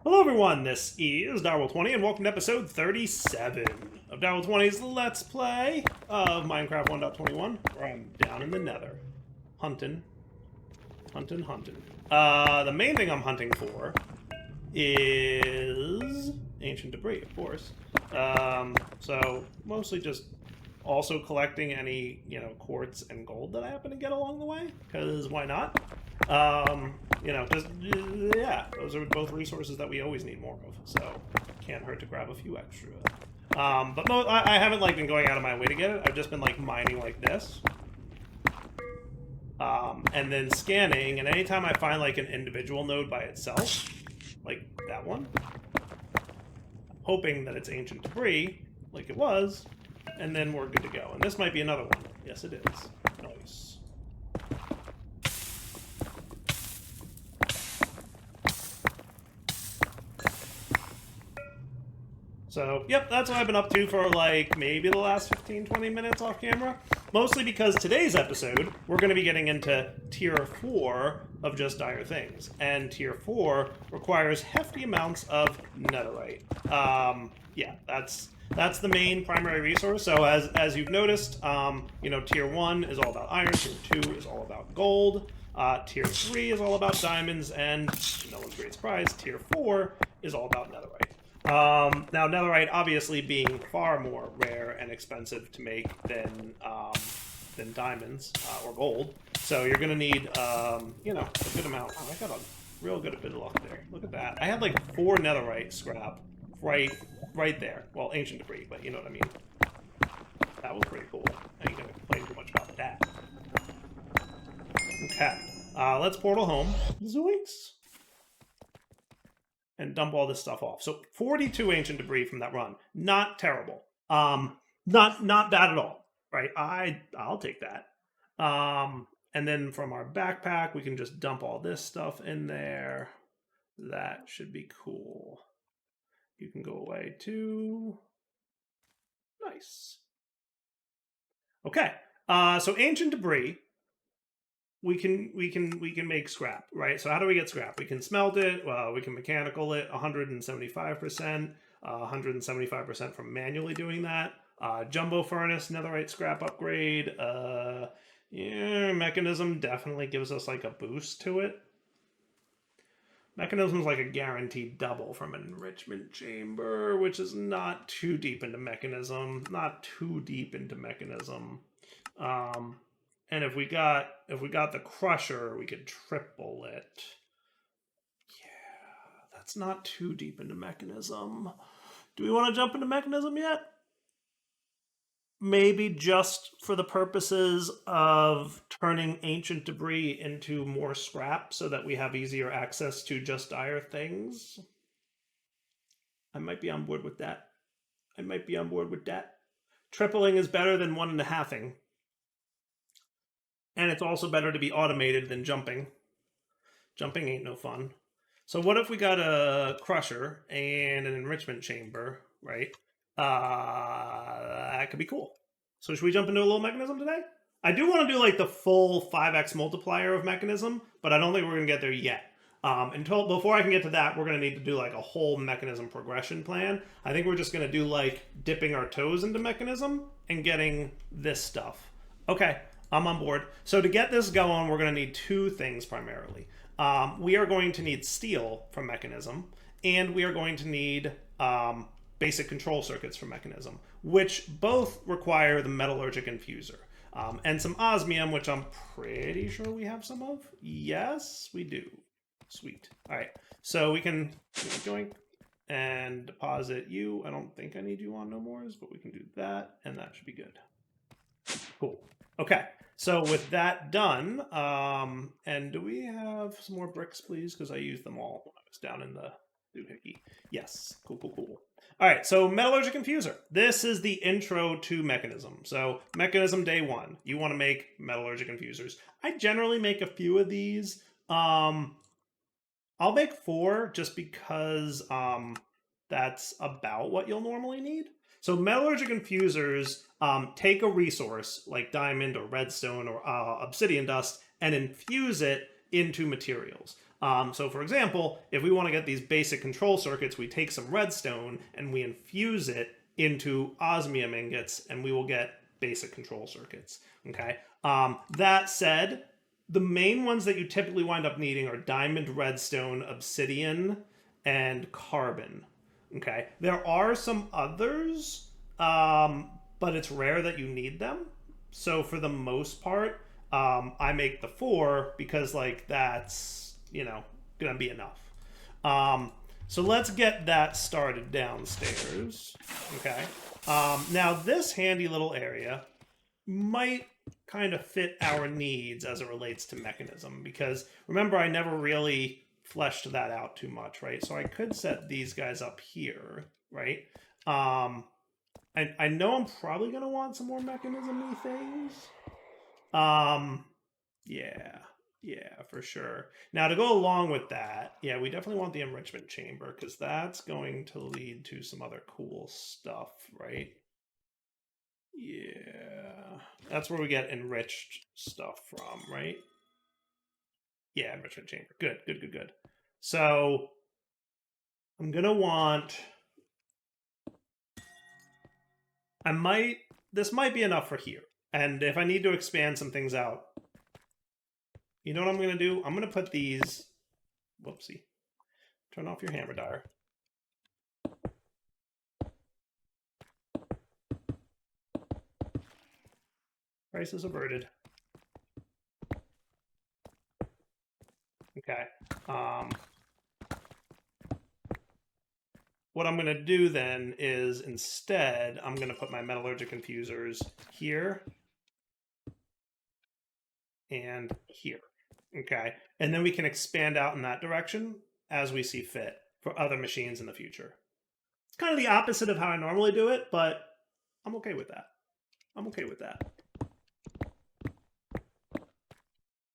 Hello everyone, this is Darwell20 and welcome to episode 37 of Darwell20's Let's Play of Minecraft 1.21, where I'm down in the Nether. Hunting. The main thing I'm hunting for is ancient debris, of course. So mostly just also collecting any, quartz and gold that I happen to get along the way, because why not? Yeah, those are both resources that we always need more of, so can't hurt to grab a few extra. But I haven't been going out of my way to get it. I've just been mining like this, and then scanning. And anytime I find an individual node by itself, like that one, hoping that it's ancient debris, like it was, and then we're good to go. And this might be another one. Yes, it is. Nice. So, yep, that's what I've been up to for maybe the last 15-20 minutes off camera. Mostly because today's episode, we're going to be getting into Tier 4 of Just Dire Things. And Tier 4 requires hefty amounts of netherite. Yeah, that's the main primary resource. So as you've noticed, Tier 1 is all about iron, Tier 2 is all about gold, Tier 3 is all about diamonds, and no one's great surprise, Tier 4 is all about netherite. Now, netherite obviously being far more rare and expensive to make than diamonds or gold, so you're going to need, a good amount. Oh, I got a real good bit of luck there. Look at that. I had 4 netherite scrap right there. Well, ancient debris, but you know what I mean. That was pretty cool. I ain't going to complain too much about that. Okay. Let's portal home. Zoinks! And dump all this stuff off. So 42 ancient debris from that run. Not terrible. Not bad at all. Right? I'll take that. And then from our backpack, we can just dump all this stuff in there. That should be cool. You can go away too. Nice. Okay. So ancient debris. We can make scrap, right? So how do we get scrap? We can smelt it. Well, we can mechanical it 175%, 175% from manually doing that. Jumbo furnace, netherite scrap upgrade. Yeah, Mekanism definitely gives us a boost to it. Mekanism is a guaranteed double from an enrichment chamber, which is not too deep into Mekanism. Not too deep into Mekanism. And if we got the crusher, we could triple it. Yeah, that's not too deep into Mekanism. Do we want to jump into Mekanism yet? Maybe just for the purposes of turning ancient debris into more scrap so that we have easier access to Just Dire Things. I might be on board with that. Tripling is better than 1.5ing. And it's also better to be automated than jumping. Jumping ain't no fun. So what if we got a crusher and an enrichment chamber, right? That could be cool. So should we jump into a little Mekanism today? I do want to do the full 5x multiplier of Mekanism, but I don't think we're going to get there yet. Before I can get to that, we're going to need to do a whole Mekanism progression plan. I think we're just going to do dipping our toes into Mekanism and getting this stuff. Okay. I'm on board. So to get this going, we're going to need 2 things primarily. We are going to need steel from Mekanism, and we are going to need basic control circuits from Mekanism, which both require the metallurgic infuser. And some osmium, which I'm pretty sure we have some of. Yes, we do. Sweet. All right. So we can join and deposit you. I don't think I need you on no mores, but we can do that, and that should be good. Cool. Okay, so with that done, and do we have some more bricks, please? Because I used them all when I was down in the doohickey. Yes, cool. All right, so Metallurgic Infuser. This is the intro to Mekanism. So Mekanism Day 1, you want to make Metallurgic Infusers. I generally make a few of these. I'll make 4 just because that's about what you'll normally need. So metallurgic infusers take a resource like diamond or redstone or obsidian dust and infuse it into materials. So for example, if we want to get these basic control circuits, we take some redstone and we infuse it into osmium ingots, and we will get basic control circuits. Okay. That said, the main ones that you typically wind up needing are diamond, redstone, obsidian, and carbon. Okay. There are some others, but it's rare that you need them. So for the most part, I make the 4 because like that's, you know, gonna be enough. So let's get that started downstairs. Okay. Now this handy little area might kind of fit our needs as it relates to Mekanism, because remember, I never really fleshed that out too much, right? So I could set these guys up here, right? I know I'm probably going to want some more Mekanism-y things. Yeah, for sure. Now, to go along with that, yeah, we definitely want the enrichment chamber, because that's going to lead to some other cool stuff, right? Yeah, that's where we get enriched stuff from, right? Yeah, enrichment chamber. Good. So I'm gonna want. This might be enough for here. And if I need to expand some things out, you know what I'm gonna do? I'm gonna put these. Whoopsie. Turn off your hammer dyer. Crisis averted. Okay. What I'm going to do then is instead, I'm going to put my metallurgic infusers here and here. Okay. And then we can expand out in that direction as we see fit for other machines in the future. It's kind of the opposite of how I normally do it, but I'm okay with that.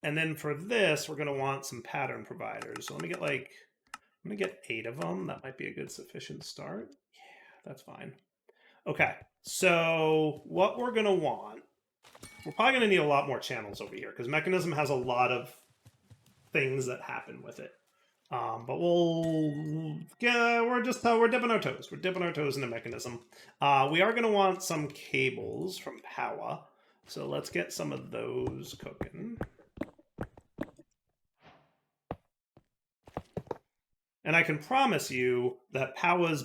And then for this, we're going to want some pattern providers. So let me get I'm going to get 8 of them. That might be a good sufficient start. Yeah, that's fine. Okay, so what we're going to want, we're probably going to need a lot more channels over here, because Mekanism has a lot of things that happen with it. But we're dipping our toes. We're dipping our toes into Mekanism. We are going to want some cables from Power. So let's get some of those cooking. And I can promise you that Power's,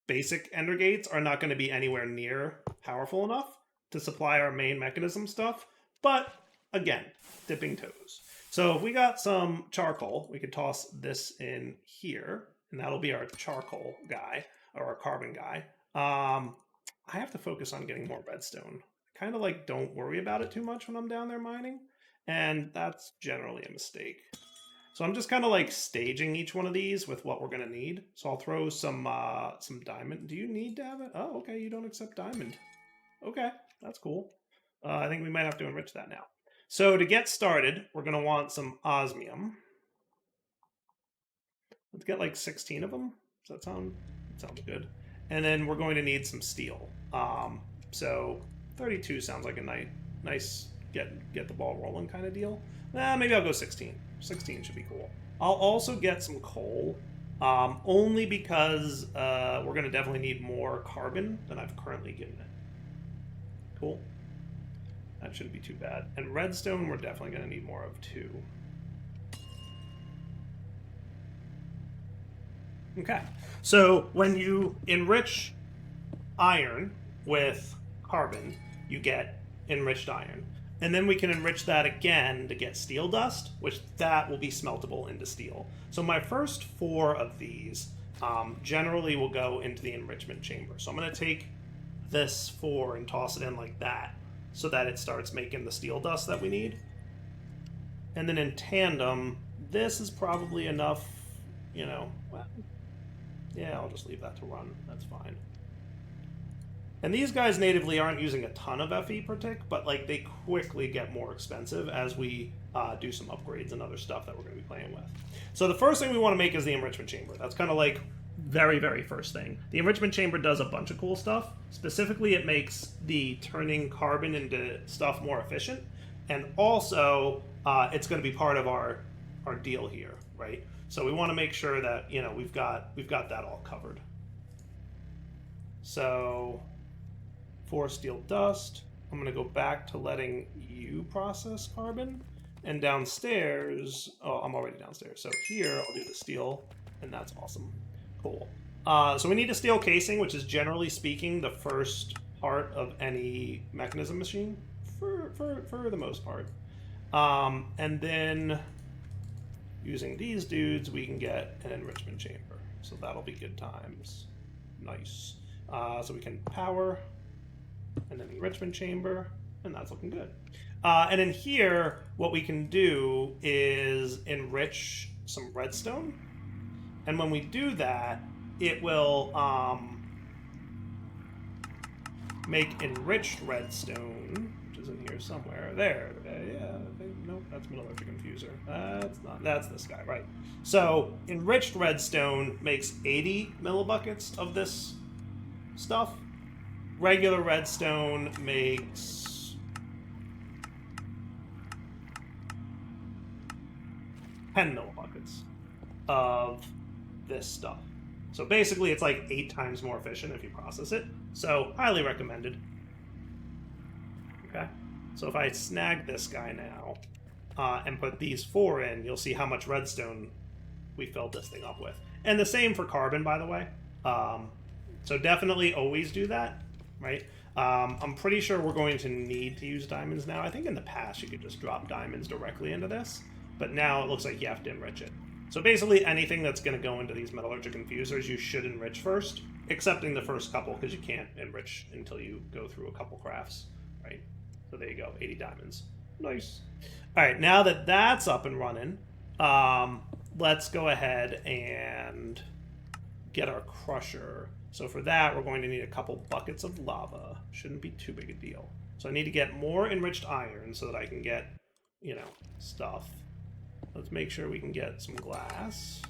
basic ender gates are not going to be anywhere near powerful enough to supply our main Mekanism stuff. But again, dipping toes. So if we got some charcoal, we could toss this in here, and that'll be our charcoal guy, or our carbon guy. I have to focus on getting more redstone. Kind of don't worry about it too much when I'm down there mining, and that's generally a mistake. So I'm just kind of staging each one of these with what we're going to need. So I'll throw some diamond. Do you need to have it? Oh, okay, you don't accept diamond. Okay, that's cool. I think we might have to enrich that now. So to get started, we're going to want some osmium. Let's get 16 of them. Does that sound? That sounds good. And then we're going to need some steel. So 32 sounds like a nice get the ball rolling kind of deal. Maybe I'll go 16. 16 should be cool. I'll also get some coal, only because we're going to definitely need more carbon than I've currently given it. Cool. That shouldn't be too bad. And redstone, we're definitely going to need more of too. Okay. So when you enrich iron with carbon, you get enriched iron. And then we can enrich that again to get steel dust, which that will be smeltable into steel. So my first 4 of these generally will go into the enrichment chamber. So I'm going to take this 4 and toss it in like that, so that it starts making the steel dust that we need. And then in tandem, this is probably enough, well, yeah, I'll just leave that to run. That's fine. And these guys natively aren't using a ton of FE per tick, but they quickly get more expensive as we do some upgrades and other stuff that we're going to be playing with. So the first thing we want to make is the enrichment chamber. That's kind of very, very first thing. The enrichment chamber does a bunch of cool stuff. Specifically, it makes the turning carbon into stuff more efficient. And also, it's going to be part of our our deal here, right? So we want to make sure that, you know, we've got that all covered. So for steel dust, I'm going to go back to letting you process carbon. And downstairs, oh, I'm already downstairs. So here, I'll do the steel, and that's awesome. Cool. So we need a steel casing, which is generally speaking the first part of any mechanism machine, for the most part. And then using these dudes, we can get an enrichment chamber. So that'll be good times. Nice. So we can power, and then enrichment chamber, and that's looking good. And in here, what we can do is enrich some redstone. And when we do that, it will make enriched redstone, which is in here somewhere. There. Yeah. Nope, that's metallurgic infuser. That's not. That's this guy, right? So enriched redstone makes 80 millibuckets of this stuff. Regular redstone makes 10 millibuckets of this stuff. So basically it's like 8 times more efficient if you process it. So highly recommended. Okay. So if I snag this guy now and put these 4 in, you'll see how much redstone we filled this thing up with. And the same for carbon, by the way. So definitely always do that, right? I'm pretty sure we're going to need to use diamonds now. I think in the past you could just drop diamonds directly into this, but now it looks like you have to enrich it. So basically anything that's going to go into these metallurgic infusers, you should enrich first, excepting the first couple, because you can't enrich until you go through a couple crafts, right? So there you go, 80 diamonds. Nice. All right, now that that's up and running, let's go ahead and get our crusher. So for that, we're going to need a couple buckets of lava. Shouldn't be too big a deal. So I need to get more enriched iron so that I can get, you know, stuff. Let's make sure we can get some glass.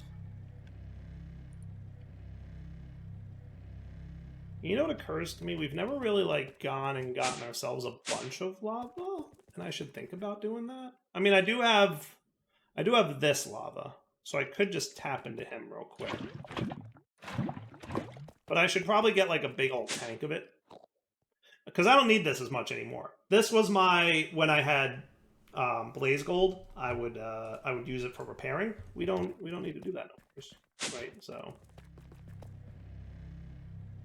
You know what occurs to me? We've never really like gone and gotten ourselves a bunch of lava, and I should think about doing that. I mean, I do have this lava, so I could just tap into him real quick. But I should probably get like a big old tank of it, because I don't need this as much anymore. This was my, when I had blaze gold, I would use it for repairing. We don't need to do that no, right? So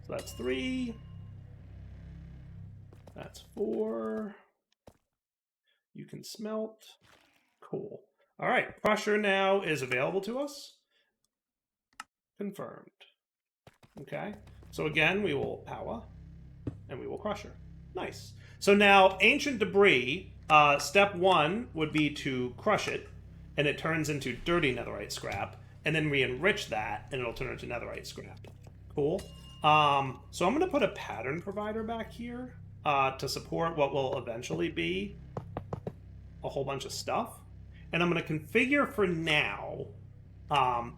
that's 3. That's 4. You can smelt. Cool. All right, crusher now is available to us. Confirmed. Okay. So again, we will power, and we will crusher. Nice. So now ancient debris. Step 1 would be to crush it, and it turns into dirty netherite scrap, and then we enrich that, and it'll turn into netherite scrap. Cool. So I'm going to put a pattern provider back here to support what will eventually be a whole bunch of stuff. And I'm going to configure for now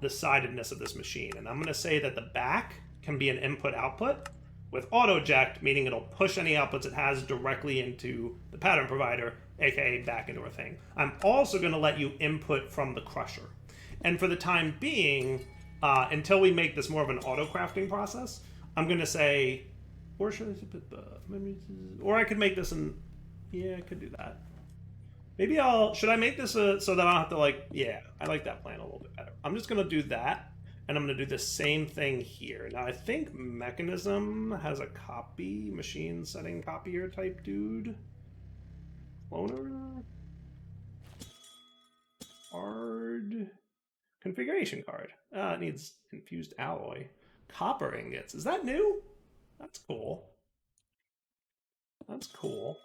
the sidedness of this machine. And I'm going to say that the back can be an input-output with auto-eject, meaning it'll push any outputs it has directly into the pattern provider, aka back into our thing. I'm also going to let you input from the crusher. And for the time being, until we make this more of an auto-crafting process, I'm going to say, or should I put the, or I could make this in, yeah, I could do that. Maybe should I make this so that I don't have to like, yeah, I like that plan a little bit better. I'm just going to do that, and I'm going to do the same thing here. Now, I think Mekanism has a copy, machine setting copier type dude. Cloner? Card. Configuration card. It needs infused alloy. Copper ingots. Is that new? That's cool. That's cool.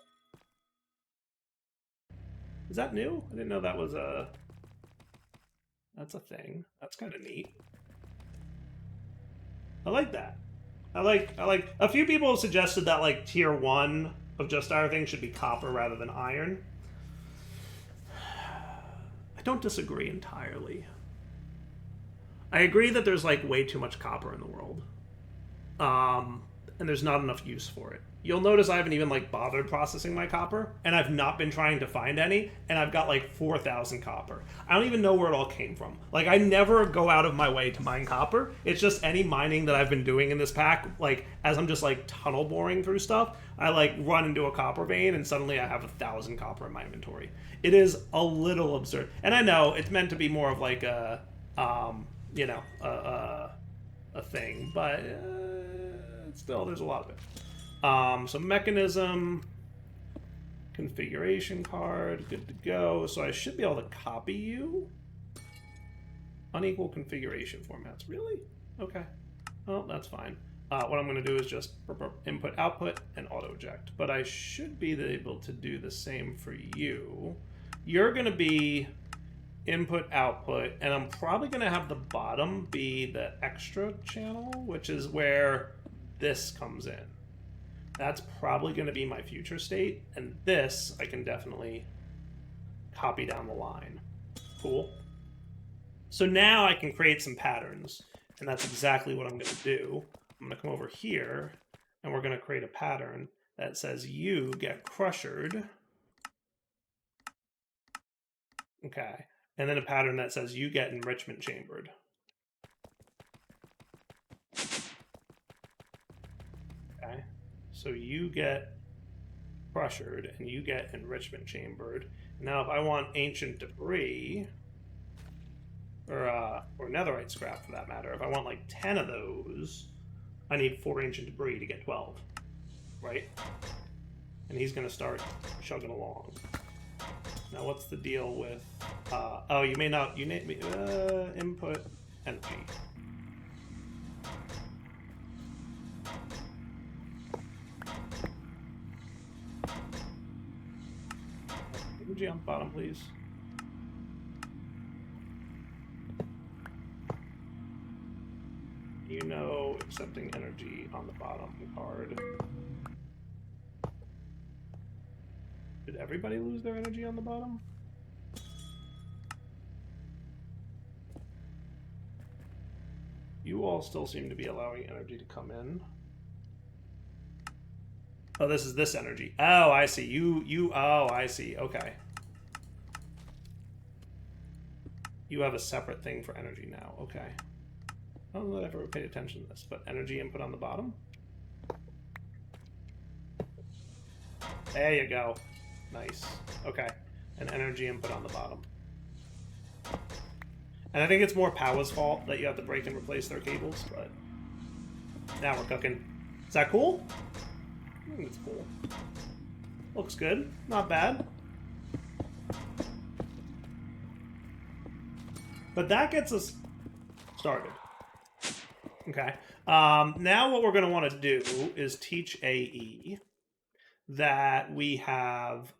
Is that new? I didn't know that was a... That's a thing. That's kind of neat. I like that. I like... A few people have suggested that, like, tier 1 of just our thing should be copper rather than iron. I don't disagree entirely. I agree that there's, like, way too much copper in the world. and there's not enough use for it. You'll notice I haven't even like bothered processing my copper, and I've not been trying to find any, and I've got like 4,000 copper. I don't even know where it all came from. Like, I never go out of my way to mine copper. It's just any mining that I've been doing in this pack, like as I'm just like tunnel boring through stuff, I like run into a copper vein and suddenly I have 1,000 copper in my inventory. It is a little absurd. And I know it's meant to be more of like a you know, a thing, but still, there's a lot of it. So Mechanism, configuration card, good to go. So I should be able to copy you. Unequal configuration formats, really? Okay. Well, that's fine. What I'm going to do is just input, output, and auto eject. But I should be able to do the same for you. You're going to be input, output, and I'm probably going to have the bottom be the extra channel, which is where this comes in. That's probably going to be my future state, and this I can definitely copy down the line. Cool. So now I can create some patterns, and that's exactly what I'm going to do. I'm going to come over here, and we're going to create a pattern that says you get crushered. Okay. And then a pattern that says you get enrichment chambered. Okay. So you get crushered, and you get enrichment chambered. Now, if I want ancient debris, or netherite scrap for that matter, if I want like 10 of those, I need 4 ancient debris to get 12, right? And he's going to start chugging along. Now, what's the deal with... oh, you may not... You need input energy. Energy on the bottom, please. You know, accepting energy on the bottom card. Did everybody lose their energy on the bottom? You all still seem to be allowing energy to come in. Oh, this is this energy. Oh, I see. Oh, I see. Okay. You have a separate thing for energy now. Okay. I don't know that I've ever paid attention to this, but energy input on the bottom. There you go. Nice. Okay. And energy input on the bottom. And I think it's more Power's fault that you have to break and replace their cables, but now we're cooking. Is that cool? I think it's cool. Looks good. Not bad. But that gets us started. Okay. Now what we're going to want to do is teach AE that we have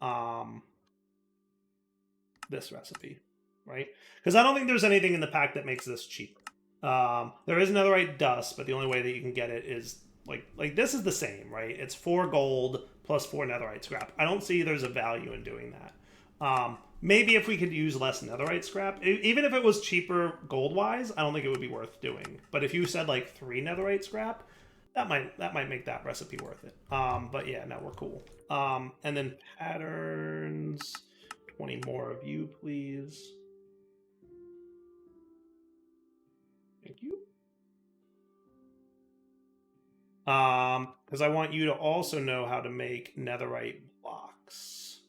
this recipe, right? Because I don't think there's anything in the pack that makes this cheaper. There is netherite dust, but the only way that you can get it is like this is the same, right? It's 4 gold plus 4 netherite scrap. I don't see there's a value in doing that. Maybe if we could use less netherite scrap, even if it was cheaper gold-wise, I don't think it would be worth doing. But if you said like 3 netherite scrap, that might make that recipe worth it. But yeah, no, we're cool. And then patterns, 20 more of you, please. Thank you. Because I want you to also know how to make netherite blocks.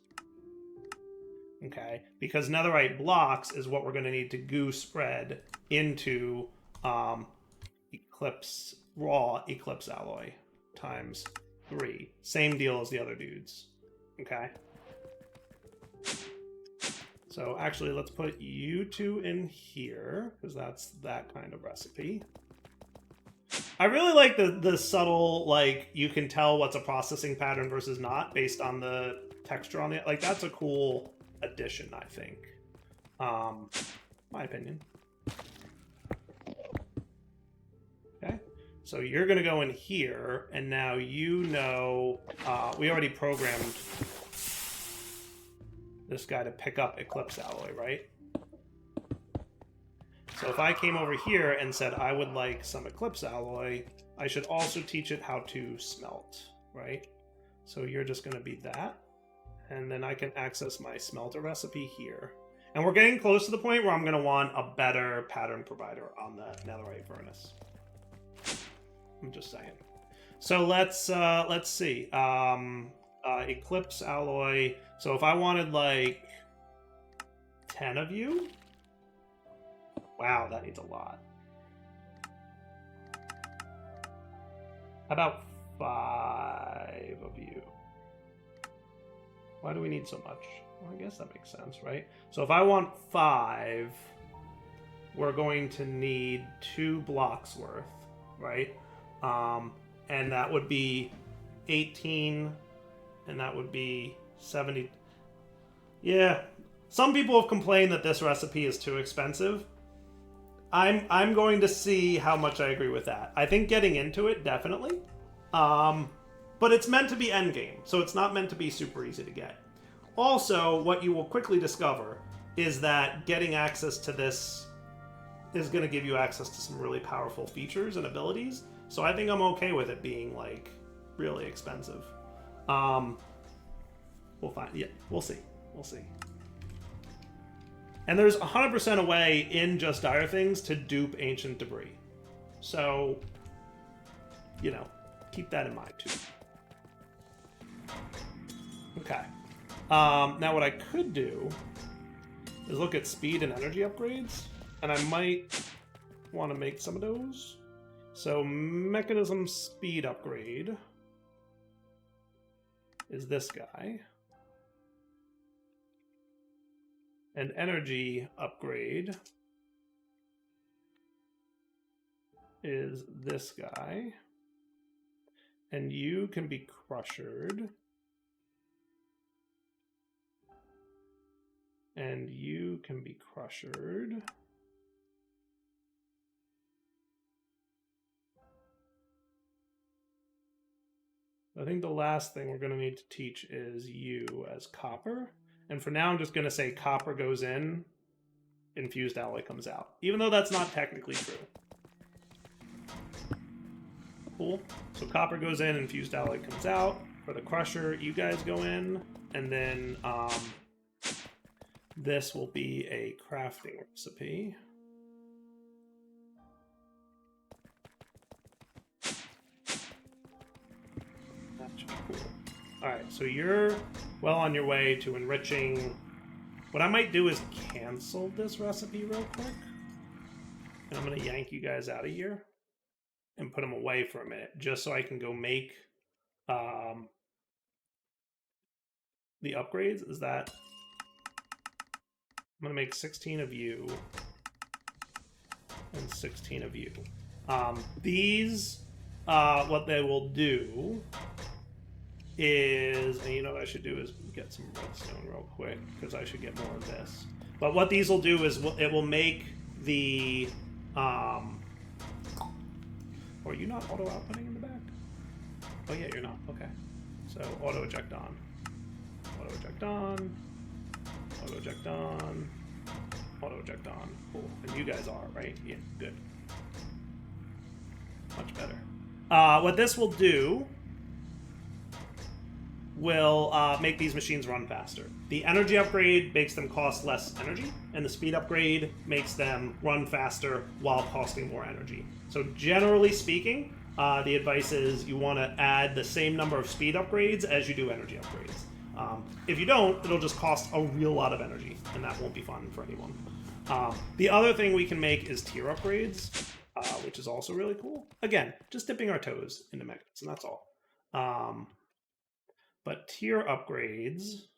Okay, because netherite blocks is what we're going to need to goo spread into Eclipse, raw Eclipse alloy times 3. Same deal as the other dudes. Okay. So actually, let's put you 2 in here, because that's that kind of recipe. I really like the subtle, like, you can tell what's a processing pattern versus not based on the texture on it. Like, that's a cool addition, I think. My opinion. Okay. So you're going to go in here, and now you know, we already programmed this guy to pick up Eclipse alloy, right? So if I came over here and said I would like some Eclipse alloy, I should also teach it how to smelt, right? So you're just going to be that. And then I can access my smelter recipe here. And we're getting close to the point where I'm going to want a better pattern provider on the netherite furnace. I'm just saying. So let's see. Eclipse alloy. So if I wanted like 10 of you, wow, that needs a lot. How about 5 of you? Why do we need so much? Well, I guess that makes sense, right? So if I want 5, we're going to need 2 blocks worth, right? And that would be 18, and that would be 70. Yeah, some people have complained that this recipe is too expensive. I'm going to see how much I agree with that. I think getting into it, definitely. But it's meant to be endgame, so it's not meant to be super easy to get. Also, what you will quickly discover is that getting access to this is going to give you access to some really powerful features and abilities. So I think I'm okay with it being like really expensive. We'll find. Yeah, we'll see. We'll see. And there's 100% a way in Just Dire Things to dupe ancient debris. So, you know, keep that in mind too. Okay. Now what I could do is look at speed and energy upgrades, and I might want to make some of those. So Mechanism speed upgrade is this guy. And energy upgrade is this guy. And you can be crushered. And you can be crushered. I think the last thing we're going to need to teach is you as copper. And for now, I'm just going to say copper goes in, infused alloy comes out. Even though that's not technically true. Cool. So copper goes in, infused alloy comes out. For the crusher, you guys go in. And then this will be a crafting recipe. That should be cool. Alright, so you're well on your way to enriching. What I might do is cancel this recipe real quick. And I'm going to yank you guys out of here and put them away for a minute, just so I can go make the upgrades. Is that... I'm going to make 16 of you and 16 of you. These, what they will do is, and you know what I should do is get some redstone real quick, because I should get more of this. But what these will do is it will make the... are you not auto-outputting in the back? Oh yeah, you're not. Okay. So auto-eject on. Auto-eject on. Auto-eject on. Auto-eject on. Cool. And you guys are, right? Yeah, good. Much better. What this will do will make these machines run faster. The energy upgrade makes them cost less energy, and the speed upgrade makes them run faster while costing more energy. So generally speaking, the advice is you want to add the same number of speed upgrades as you do energy upgrades. If you don't, it'll just cost a real lot of energy, and that won't be fun for anyone. The other thing we can make is tier upgrades, which is also really cool. Again, just dipping our toes into Mechanism, that's all. But tier upgrades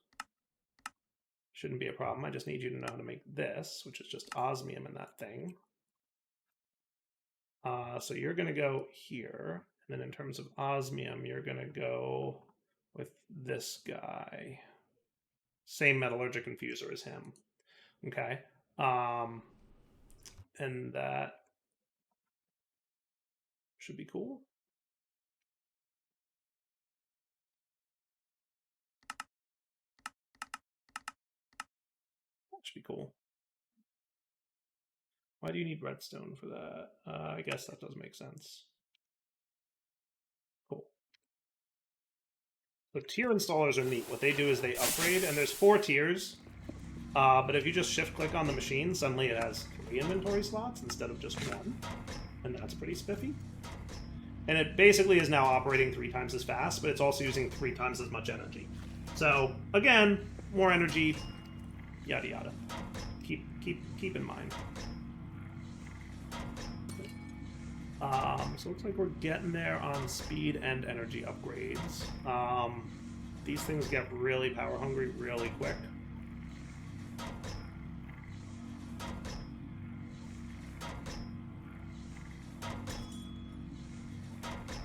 shouldn't be a problem. I just need you to know how to make this, which is just osmium in that thing. So you're going to go here. And then in terms of osmium, you're going to go with this guy. Same metallurgic infuser as him. Okay. And that should be cool. That should be cool. Why do you need redstone for that? I guess that does make sense. The tier installers are neat. What they do is they upgrade, and there's 4 tiers. But if you just shift-click on the machine, suddenly it has 3 inventory slots instead of just 1. And that's pretty spiffy. And it basically is now operating 3 times as fast, but it's also using 3 times as much energy. So, again, more energy, yada yada. Keep in mind. So it looks like we're getting there on speed and energy upgrades. These things get really power hungry really quick.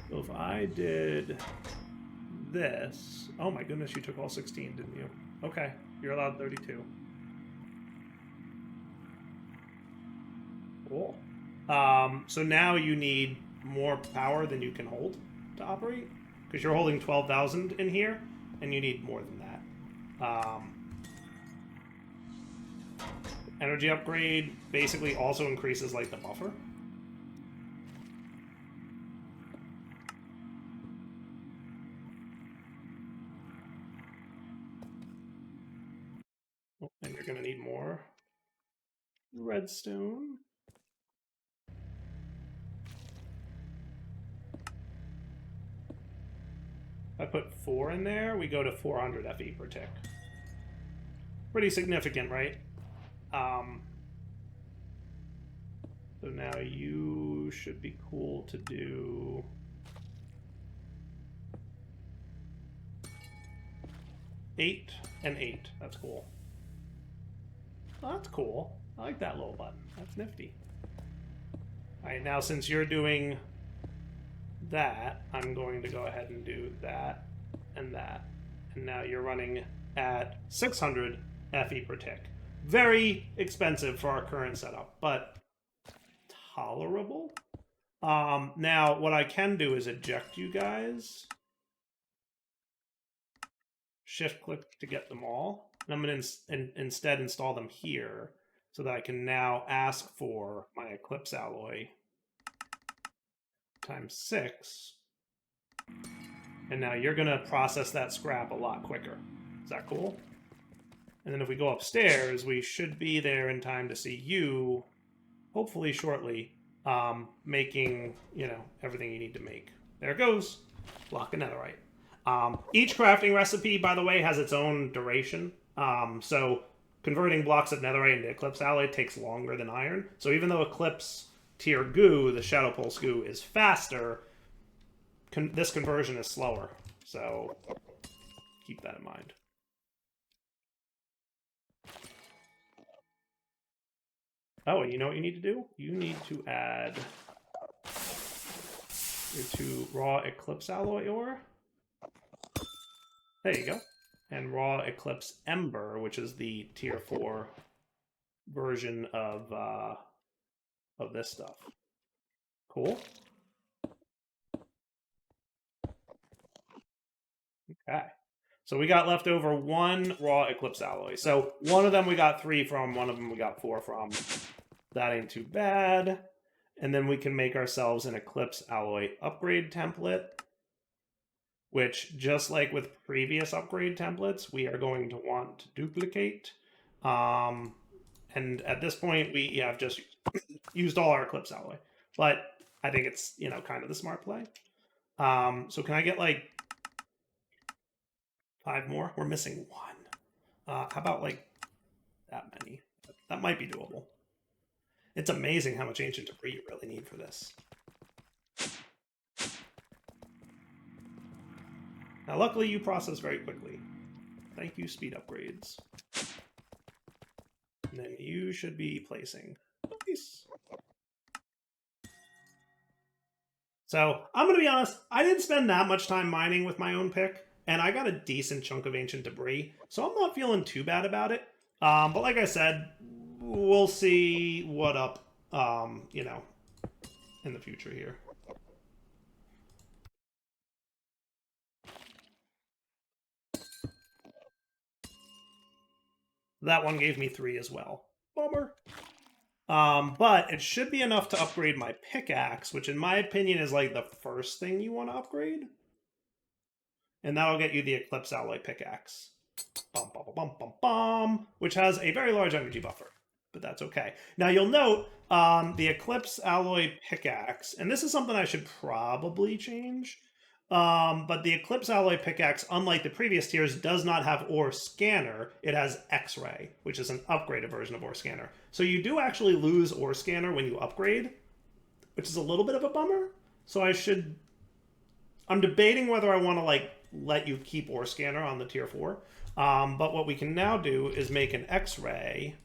So if I did this... Oh my goodness, you took all 16, didn't you? Okay, you're allowed 32. Cool. So now you need more power than you can hold to operate, because you're holding 12,000 in here, and you need more than that. Energy upgrade basically also increases like the buffer. Oh, and you're going to need more redstone. If I put 4 in there, we go to 400 FE per tick. Pretty significant, right? So now you should be cool to do... 8 and 8. That's cool. Oh, that's cool. I like that little button. That's nifty. Alright, now since you're doing that, I'm going to go ahead and do that and that. And now you're running at 600 FE per tick. Very expensive for our current setup, but tolerable. Now, what I can do is eject you guys. Shift-click to get them all. And I'm going to instead install them here so that I can now ask for my Eclipse alloy times 6. And now you're going to process that scrap a lot quicker. Is that cool? And then if we go upstairs, we should be there in time to see you, hopefully shortly, making, you know, everything you need to make. There it goes. Block of netherite. Each crafting recipe, by the way, has its own duration. So converting blocks of netherite into Eclipse alloy takes longer than iron. So even though Eclipse tier goo, the Shadow Pulse goo, is faster, this conversion is slower. So keep that in mind. Oh, and you know what you need to do? You need to add your 2 raw Eclipse alloy ore. There you go. And raw Eclipse Ember, which is the tier 4 version of this stuff. Cool. Okay. So we got left over 1 raw Eclipse alloy. So one of them we got 3 from, one of them we got 4 from. That ain't too bad. And then we can make ourselves an Eclipse alloy upgrade template, which, just like with previous upgrade templates, we are going to want to duplicate. And at this point, we have just used all our Eclipse alloy. But I think it's, you know, kind of the smart play. So can I get, like, 5 more? We're missing 1. How about, like, that many? That might be doable. It's amazing how much ancient debris you really need for this. Now, luckily, you process very quickly. Thank you, speed upgrades. And then you should be placing. Nice. So, I'm going to be honest, I didn't spend that much time mining with my own pick, and I got a decent chunk of ancient debris, so I'm not feeling too bad about it. But like I said, we'll see what up, you know, in the future here. That one gave me 3 as well. Bummer. But it should be enough to upgrade my pickaxe, which in my opinion is like the first thing you want to upgrade. and that'll get you the Eclipse Alloy Pickaxe. Bum, bum, bum, bum, bum, which has a very large energy buffer, but that's okay. Now you'll note the Eclipse Alloy Pickaxe, and this is something I should probably change, but the Eclipse Alloy Pickaxe, unlike the previous tiers, does not have Ore Scanner. It has X-Ray, which is an upgraded version of Ore Scanner. So you do actually lose Ore Scanner when you upgrade, which is a little bit of a bummer. So I'm debating whether I want to like let you keep Ore Scanner on the tier 4. But what we can now do is make an X-Ray.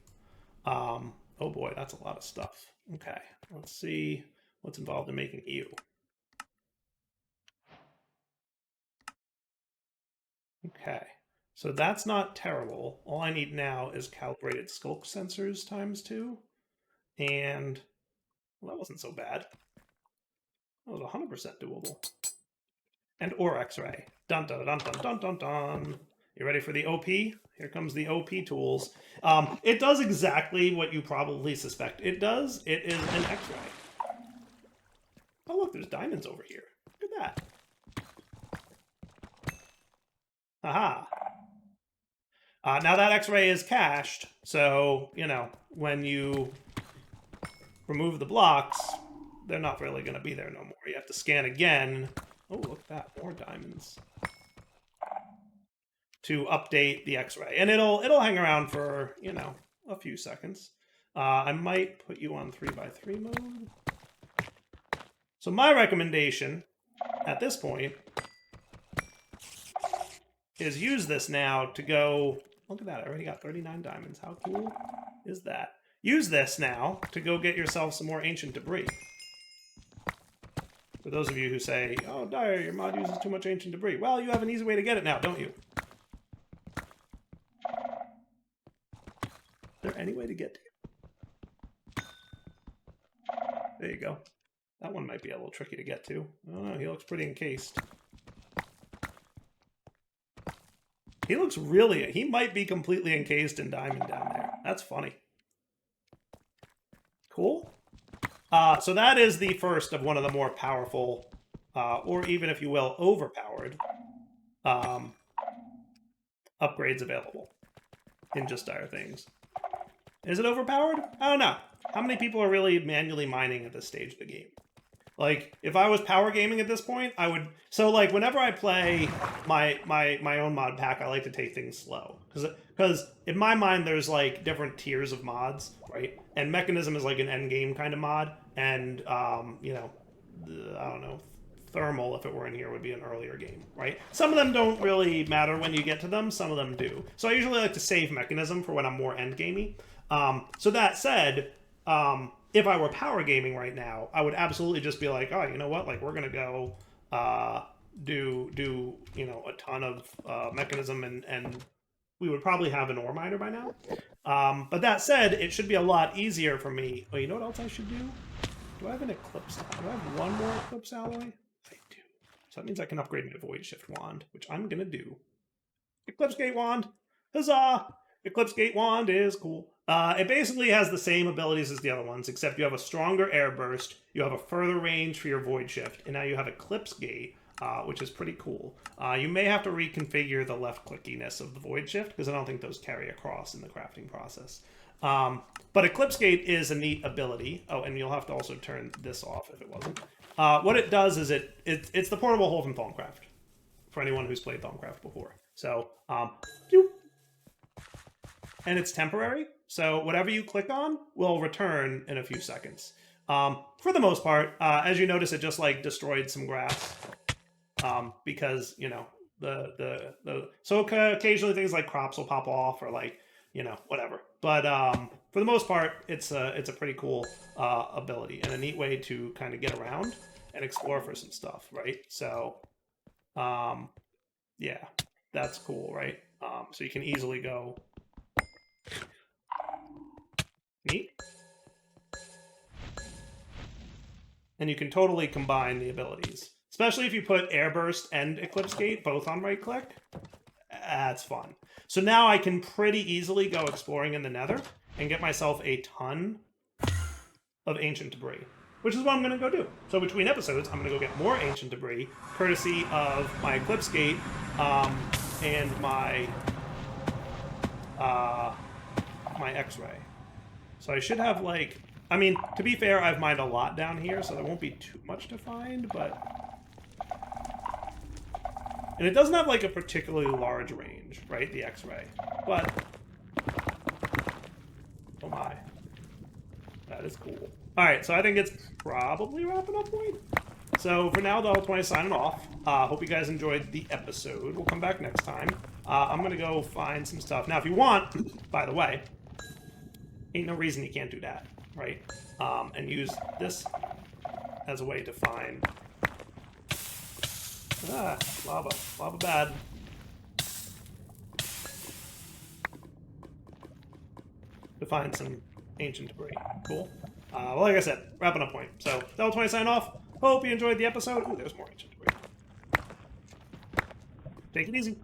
Oh boy, that's a lot of stuff. Okay, let's see what's involved in making you. Okay, so that's not terrible. All I need now is calibrated skulk sensors ×2. And, well, that wasn't so bad. That was 100% doable. And Ore X-Ray. Dun dun dun dun dun dun dun. You ready for the OP? Here comes the OP tools. It does exactly what you probably suspect it does. It is an X-Ray. Oh, look, there's diamonds over here. Look at that. Aha. Now that X-Ray is cached, so, you know, when you remove the blocks, they're not really going to be there no more. You have to scan again. Oh, look at that. More diamonds. To update the X-Ray. And it'll hang around for, you know, a few seconds. I might put you on 3x3 mode. So my recommendation at this point is use this now to go... Look at that, I already got 39 diamonds. How cool is that? Use this now to go get yourself some more ancient debris. For those of you who say, oh, Dyer, your mod uses too much ancient debris. Well, you have an easy way to get it now, don't you? Is there any way to get to it? There you go. That one might be a little tricky to get to. I don't know, he looks pretty encased. He looks really... He might be completely encased in diamond down there. That's funny. Cool. So that is the first of one of the more powerful, or even, if you will, overpowered upgrades available in Just Dire Things. Is it overpowered? I don't know. How many people are really manually mining at this stage of the game? Like, if I was power gaming at this point, I would... So, like, whenever I play my own mod pack, I like to take things slow. Because in my mind, there's, like, different tiers of mods, right? And Mechanism is, like, an endgame kind of mod. And, you know, I don't know, Thermal, if it were in here, would be an earlier game, right? Some of them don't really matter when you get to them. Some of them do. So I usually like to save Mechanism for when I'm more endgamey. So that said... if I were power gaming right now, I would absolutely just be like, oh, you know what? Like, we're going to go do you know, a ton of Mechanism, and we would probably have an ore miner by now. But that said, it should be a lot easier for me. Oh, you know what else I should do? Do I have an Eclipse? Do I have one more Eclipse alloy? I do. So that means I can upgrade my Void Shift Wand, which I'm going to do. Eclipse Gate Wand! Huzzah! Eclipse Gate Wand is cool. It basically has the same abilities as the other ones, except you have a stronger air burst, you have a further range for your Void Shift, and now you have Eclipse Gate, which is pretty cool. You may have to reconfigure the left-clickiness of the Void Shift, because I don't think those carry across in the crafting process. But Eclipse Gate is a neat ability. Oh, and you'll have to also turn this off if it wasn't. What it does is it's the portable hole from Thaumcraft, for anyone who's played Thaumcraft before. So, and it's temporary, so whatever you click on will return in a few seconds. For the most part, as you notice, it just like destroyed some grass, because, you know, so occasionally things like crops will pop off, or like, you know, whatever. But for the most part, it's a pretty cool ability and a neat way to kind of get around and explore for some stuff, right? So, yeah, that's cool, right? So you can easily go. Neat. And you can totally combine the abilities. Especially if you put Airburst and Eclipse Gate both on right click. That's fun. So now I can pretty easily go exploring in the Nether and get myself a ton of ancient debris. which is what I'm going to go do. So between episodes, I'm going to go get more ancient debris, courtesy of my Eclipse gate and my my X-ray. So I should have, like... I mean, to be fair, I've mined a lot down here, so there won't be too much to find, but... And it doesn't have, like, a particularly large range, right? The X-ray. But... Oh my. That is cool. Alright, so I think it's probably wrapping up point. So for now, the L20 signing off. Hope you guys enjoyed the episode. We'll come back next time. I'm going to go find some stuff. Now, if you want, by the way, ain't no reason you can't do that, right? And use this as a way to find... lava. Lava bad. To find some ancient debris. Cool. Well, like I said, wrapping up point. So, L20 sign off. Hope you enjoyed the episode. Ooh, there's more ancient debris. Take it easy.